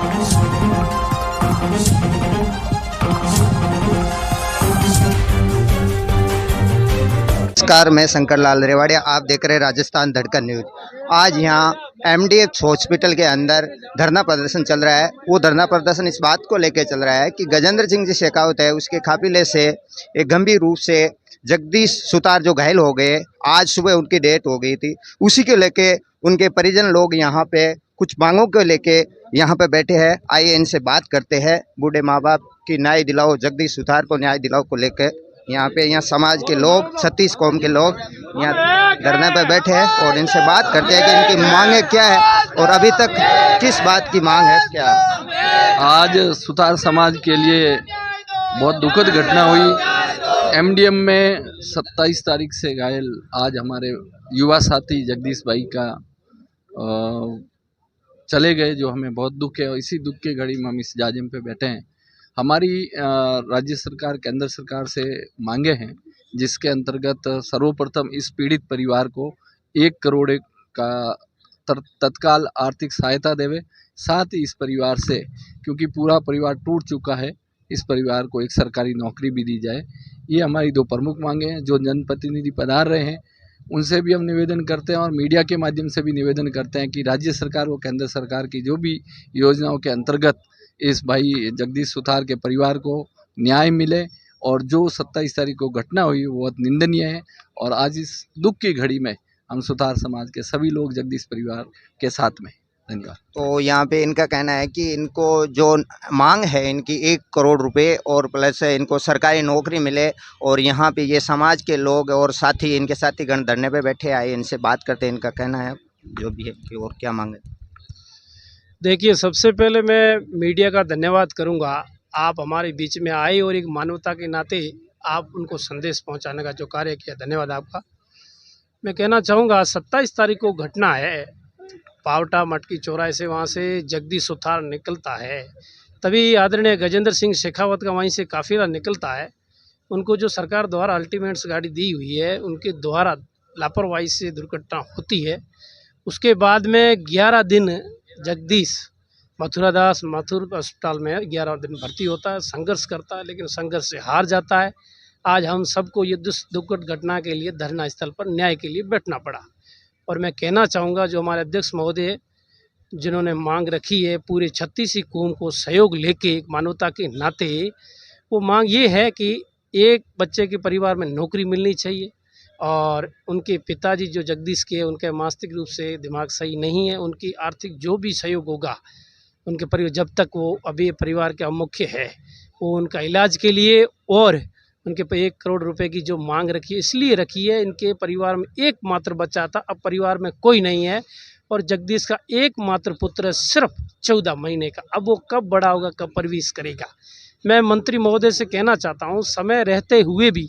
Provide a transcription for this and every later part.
नमस्कार, मैं शंकर लाल रेवाड़िया। आप देख रहे हैं राजस्थान धड़कन न्यूज। आज यहाँ एमडीएच हॉस्पिटल के अंदर धरना प्रदर्शन चल रहा है। वो धरना प्रदर्शन इस बात को लेकर चल रहा है कि गजेंद्र सिंह जी शेखावत है, उसके काफिले से एक गंभीर रूप से जगदीश सुतार जो घायल हो गए, आज सुबह उनकी डेथ हो गई थी। उसी को लेके उनके परिजन लोग यहाँ पे कुछ मांगों को लेके यहाँ पे बैठे हैं। आइए इनसे बात करते हैं। बूढ़े माँ बाप की न्याय दिलाओ, जगदीश सुतार को न्याय दिलाओ को लेकर यहाँ समाज के लोग, 36 कौम के लोग यहाँ धरने पे बैठे हैं और इनसे बात करते हैं कि इनकी मांगे क्या है और अभी तक किस बात की मांग है क्या। आज सुतार समाज के लिए बहुत दुखद घटना हुई। एमडीएम में 27 तारीख से घायल आज हमारे युवा साथी जगदीश भाई का चले गए, जो हमें बहुत दुख है। और इसी दुख के घड़ी में हम इस जाजिम पे बैठे हैं। हमारी राज्य सरकार, केंद्र सरकार से मांगे हैं, जिसके अंतर्गत सर्वप्रथम इस पीड़ित परिवार को 1 करोड़ का तत्काल आर्थिक सहायता देवे। साथ ही इस परिवार से, क्योंकि पूरा परिवार टूट चुका है, इस परिवार को एक सरकारी नौकरी भी दी जाए। ये हमारी 2 प्रमुख मांगे हैं। जो जनप्रतिनिधि पधार रहे हैं उनसे भी हम निवेदन करते हैं और मीडिया के माध्यम से भी निवेदन करते हैं कि राज्य सरकार व केंद्र सरकार की जो भी योजनाओं के अंतर्गत इस भाई जगदीश सुतार के परिवार को न्याय मिले। और जो 27 तारीख को घटना हुई वो बहुत निंदनीय है। और आज इस दुख की घड़ी में हम सुतार समाज के सभी लोग जगदीश परिवार के साथ में। धन्यवाद। तो यहाँ पे इनका कहना है कि इनको जो मांग है इनकी 1 करोड़ रुपए और प्लस इनको सरकारी नौकरी मिले। और यहाँ पे ये समाज के लोग और साथी, इनके साथीगण धरने पे बैठे आए, इनसे बात करते हैं। इनका कहना है जो भी है कि और क्या मांगे। देखिए, सबसे पहले मैं मीडिया का धन्यवाद करूंगा। आप हमारे बीच में आए और एक मानवता के नाते आप उनको संदेश पहुंचाने का जो कार्य किया, धन्यवाद आपका। मैं कहना चाहूँगा 27 तारीख को घटना है, पावटा मटकी चौराहे से वहाँ से जगदीश सुतार निकलता है, तभी आदरणीय गजेंद्र सिंह शेखावत का वहीं से काफिला निकलता है। उनको जो सरकार द्वारा अल्टीमेट्स गाड़ी दी हुई है, उनके द्वारा लापरवाही से दुर्घटना होती है। उसके बाद में 11 दिन जगदीश मथुरादास मथुर अस्पताल में 11 दिन भर्ती होता है, संघर्ष करता है, लेकिन संघर्ष से हार जाता है। आज हम सबको ये दुखद घटना के लिए धरना स्थल पर न्याय के लिए बैठना पड़ा। और मैं कहना चाहूँगा जो हमारे अध्यक्ष महोदय जिन्होंने मांग रखी है, पूरे 36 कौम को सहयोग लेके एक मानवता के नाते, वो मांग ये है कि एक बच्चे के परिवार में नौकरी मिलनी चाहिए। और उनके पिताजी जो जगदीश के, उनके मानसिक रूप से दिमाग सही नहीं है, उनकी आर्थिक जो भी सहयोग होगा उनके परिवार, जब तक वो अभी परिवार का मुख्य है, वो उनका इलाज के लिए और उनके पे 1 करोड़ रुपए की जो मांग रखी है, इसलिए रखी है, इनके परिवार में एकमात्र बच्चा था, अब परिवार में कोई नहीं है। और जगदीश का एकमात्र पुत्र सिर्फ 14 महीने का, अब वो कब बड़ा होगा, कब परवरिश करेगा। मैं मंत्री महोदय से कहना चाहता हूँ, समय रहते हुए भी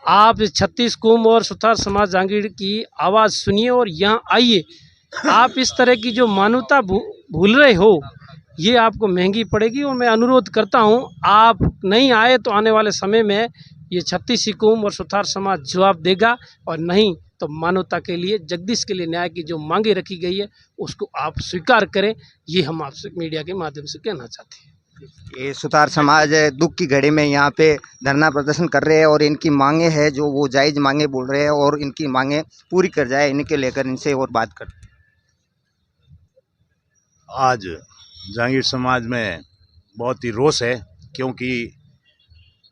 आप 36 कौम और सुतार समाज जागीर की आवाज़ सुनिए और यहाँ आइए। आप इस तरह की जो मानवता भूल रहे हो, ये आपको महंगी पड़ेगी। और मैं अनुरोध करता हूँ, आप नहीं आए तो आने वाले समय में ये 36 कौम और सुतार समाज जवाब देगा। और नहीं तो मानवता के लिए, जगदीश के लिए न्याय की जो मांगे रखी गई है उसको आप स्वीकार करें। ये हम आपसे मीडिया के माध्यम से कहना चाहते हैं। ये सुतार समाज दुख की घड़ी में यहाँ पे धरना प्रदर्शन कर रहे हैं और इनकी मांगे हैं जो वो जायज़ मांगे बोल रहे हैं और इनकी मांगे पूरी कर जाए, इनके लेकर इनसे और बात करते हैं। आज जागीर समाज में बहुत ही रोष है, क्योंकि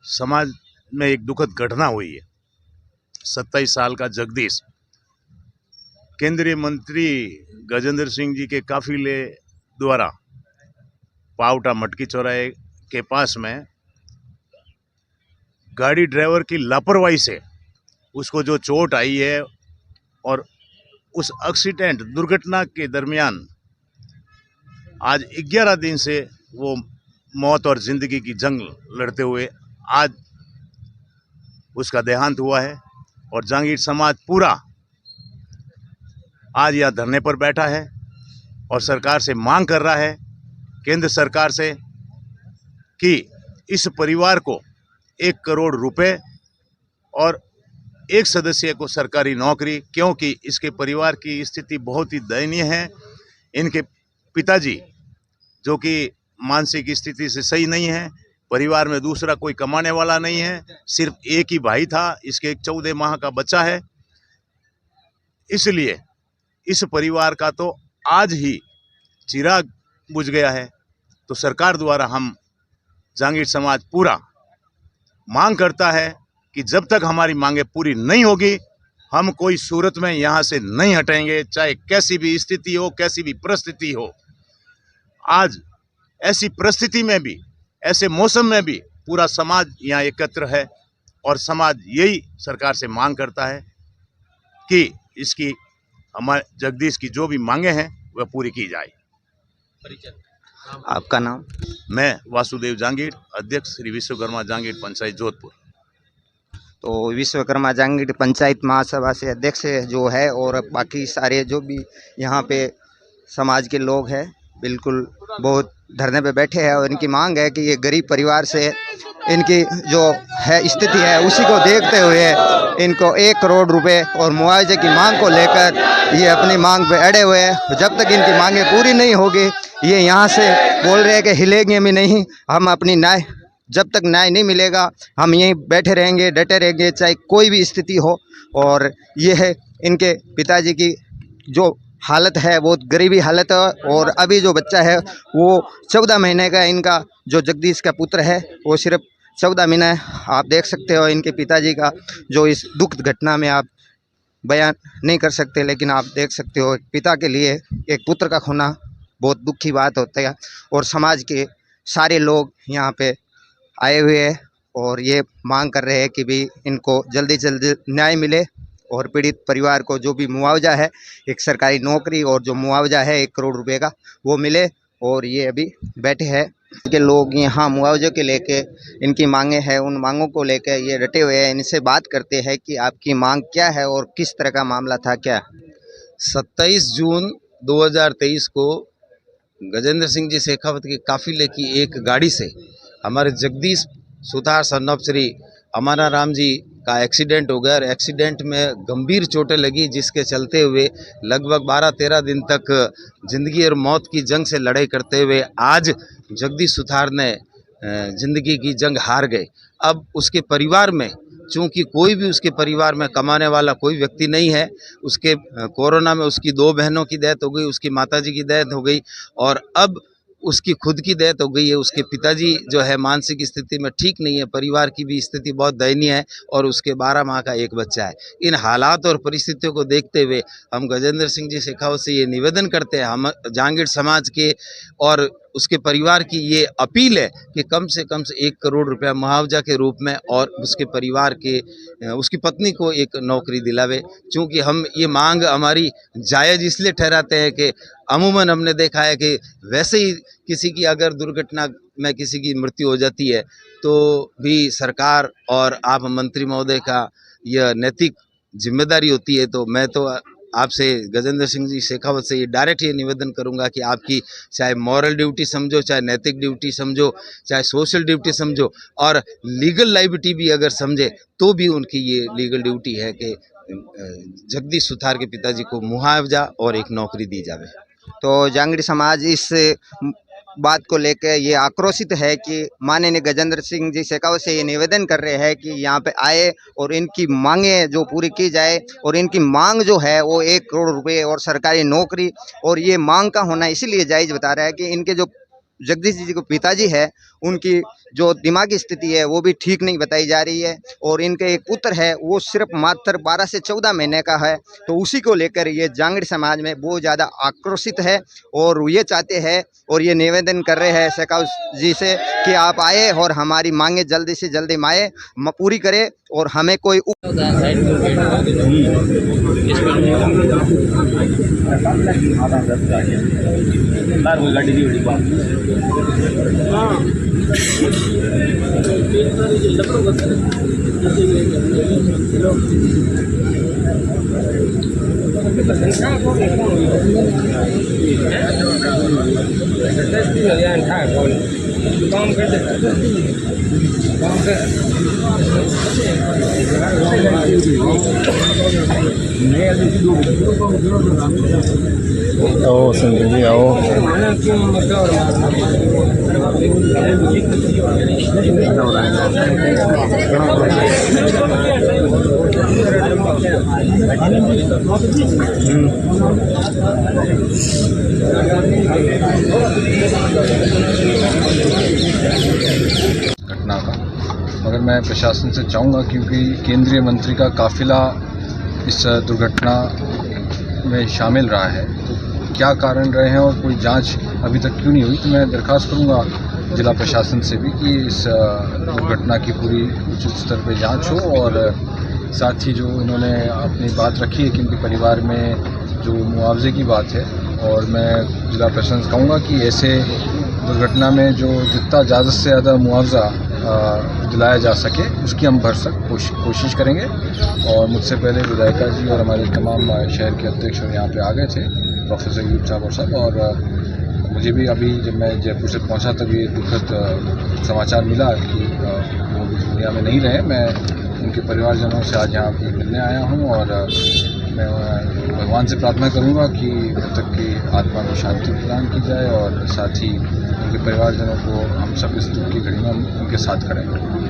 समाज में एक दुखद घटना हुई है। 27 साल का जगदीश केंद्रीय मंत्री गजेंद्र सिंह जी के काफिले द्वारा पावटा मटकी चौराहे के पास में गाड़ी ड्राइवर की लापरवाही से उसको जो चोट आई है, और उस एक्सीडेंट दुर्घटना के दरमियान आज 11 दिन से वो मौत और ज़िंदगी की जंग लड़ते हुए आज उसका देहांत हुआ है। और जागीर समाज पूरा आज यह धरने पर बैठा है और सरकार से मांग कर रहा है, केंद्र सरकार से, कि इस परिवार को 1 करोड़ रुपए और एक सदस्य को सरकारी नौकरी, क्योंकि इसके परिवार की स्थिति बहुत ही दयनीय है। इनके पिताजी जो कि मानसिक स्थिति से सही नहीं है। परिवार में दूसरा कोई कमाने वाला नहीं है, सिर्फ एक ही भाई था, इसके एक 14 माह का बच्चा है। इसलिए इस परिवार का तो आज ही चिराग बुझ गया है। तो सरकार द्वारा हम जांगीर समाज पूरा मांग करता है कि जब तक हमारी मांगे पूरी नहीं होगी, हम कोई सूरत में यहाँ से नहीं हटेंगे, चाहे कैसी भी स्थिति हो, कैसी भी परिस्थिति हो। आज ऐसी परिस्थिति में भी, ऐसे मौसम में भी पूरा समाज यहाँ एकत्र है और समाज यही सरकार से मांग करता है कि इसकी हमारे जगदीश की जो भी मांगे हैं वह पूरी की जाए। आपका नाम? मैं वासुदेव जांगीर, अध्यक्ष श्री विश्वकर्मा जांगीर पंचायत जोधपुर। तो विश्वकर्मा जांगीर पंचायत महासभा से अध्यक्ष जो है और बाकी सारे जो भी यहाँ पे समाज के लोग हैं बिल्कुल बहुत धरने पे बैठे हैं और इनकी मांग है कि ये गरीब परिवार से इनकी जो है स्थिति है उसी को देखते हुए इनको 1 करोड़ रुपए और मुआवजे की मांग को लेकर ये अपनी मांग पे अड़े हुए हैं। जब तक इनकी मांगे पूरी नहीं होगी ये यहाँ से बोल रहे हैं कि हिलेंगे भी नहीं, हम अपनी न्याय जब तक न्याय नहीं मिलेगा हम यहीं बैठे रहेंगे, डटे रहेंगे, चाहे कोई भी स्थिति हो। और ये है इनके पिताजी की जो हालत है, बहुत गरीबी हालत है और अभी जो बच्चा है वो 14 महीने का, इनका जो जगदीश का पुत्र है वो सिर्फ 14 महीने। आप देख सकते हो इनके पिताजी का जो इस दुखद घटना में आप बयान नहीं कर सकते, लेकिन आप देख सकते हो पिता के लिए एक पुत्र का खोना बहुत दुख की बात होता है। और समाज के सारे लोग यहाँ पे आए हुए हैं और ये मांग कर रहे हैं कि भी इनको जल्दी जल्दी न्याय मिले और पीड़ित परिवार को जो भी मुआवजा है, एक सरकारी नौकरी और जो मुआवजा है 1 करोड़ रुपए का वो मिले। और ये अभी बैठे हैं के लोग यहाँ मुआवजे के लेके इनकी मांगे हैं, उन मांगों को लेके ये डटे हुए हैं। इनसे बात करते हैं कि आपकी मांग क्या है और किस तरह का मामला था क्या? 27 जून 2023 को गजेंद्र सिंह जी शेखावत के काफिले की एक गाड़ी से हमारे जगदीश सुतार सन ऑफ श्री अमारा राम जी का एक्सीडेंट हो गया और एक्सीडेंट में गंभीर चोटें लगी, जिसके चलते हुए लगभग 12-13 दिन तक ज़िंदगी और मौत की जंग से लड़ाई करते हुए आज जगदीश सुतार ने ज़िंदगी की जंग हार गए। अब उसके परिवार में चूँकि कोई भी उसके परिवार में कमाने वाला कोई व्यक्ति नहीं है, उसके कोरोना में उसकी 2 बहनों की डेथ हो गई, उसकी माताजी की डेथ हो गई और अब उसकी खुद की डेथ हो गई है। उसके पिताजी जो है मानसिक स्थिति में ठीक नहीं है, परिवार की भी स्थिति बहुत दयनीय है और उसके 12 माह का एक बच्चा है। इन हालात और परिस्थितियों को देखते हुए हम गजेंद्र सिंह जी शेखावत से ये निवेदन करते हैं, हम जांगीर समाज के और उसके परिवार की ये अपील है कि कम से 1 करोड़ रुपया मुआवजा के रूप में और उसके परिवार के उसकी पत्नी को एक नौकरी दिलावे। चूँकि हम ये मांग हमारी जायज़ इसलिए ठहराते हैं कि अमूमन हमने देखा है कि वैसे ही किसी की अगर दुर्घटना में किसी की मृत्यु हो जाती है तो भी सरकार और आप मंत्री महोदय का यह नैतिक जिम्मेदारी होती है। तो मैं तो आपसे गजेंद्र सिंह जी शेखावत से ये डायरेक्ट ये निवेदन करूंगा कि आपकी चाहे मॉरल ड्यूटी समझो, चाहे नैतिक ड्यूटी समझो, चाहे सोशल ड्यूटी समझो और लीगल लाइबिलिटी भी अगर समझे तो भी उनकी ये लीगल ड्यूटी है कि जगदीश सुतार के पिताजी को मुआवजा और एक नौकरी दी जावे। तो जांगीर समाज इस बात को लेकर ये आक्रोशित है कि माननीय गजेंद्र सिंह जी शेखावत से ये निवेदन कर रहे हैं कि यहाँ पे आए और इनकी मांगे जो पूरी की जाए। और इनकी मांग जो है वो 1 करोड़ रुपए और सरकारी नौकरी, और ये मांग का होना इसीलिए जायज़ बता रहा है कि इनके जो जगदीश जी को पिताजी है उनकी जो दिमागी स्थिति है वो भी ठीक नहीं बताई जा रही है और इनके एक पुत्र है वो सिर्फ मात्र 12 से 14 महीने का है। तो उसी को लेकर ये जांगीर समाज में बहुत ज़्यादा आक्रोशित है और ये चाहते हैं और ये निवेदन कर रहे हैं शेखावत जी से कि आप आए और हमारी मांगे जल्दी से जल्दी पूरी करें और हमें कोई आओ संजय जी आओ। घटना का, मगर मैं प्रशासन से चाहूँगा क्योंकि केंद्रीय मंत्री का काफिला इस दुर्घटना में शामिल रहा है, तो क्या कारण रहे हैं और कोई जांच अभी तक क्यों नहीं हुई, तो मैं दरख्वास्त करूँगा जिला प्रशासन से भी कि इस दुर्घटना की पूरी उचित स्तर पर जांच हो। और साथ ही जो इन्होंने अपनी बात रखी है कि इनके परिवार में जो मुआवजे की बात है, और मैं जिला प्रशासन से कहूँगा कि ऐसे दुर्घटना में जो जितना ज़्यादा से ज़्यादा मुआवजा दिलाया जा सके उसकी हम भरसक कोशिश करेंगे। और मुझसे पहले विधायिका जी और हमारे तमाम शहर के अध्यक्ष यहाँ पे आ गए थे, प्रोफेसर यूब साहब और मुझे भी अभी जब मैं जयपुर से पहुँचा तब ये दुखद समाचार मिला कि वो दुनिया में नहीं रहे। मैं उनके परिवारजनों से आज यहाँ पे मिलने आया हूँ और मैं भगवान से प्रार्थना करूँगा कि मृतक की आत्मा को शांति प्रदान की जाए और साथ ही उनके परिवारजनों को हम सब इस दुख की घड़ी में उनके साथ खड़े हैं।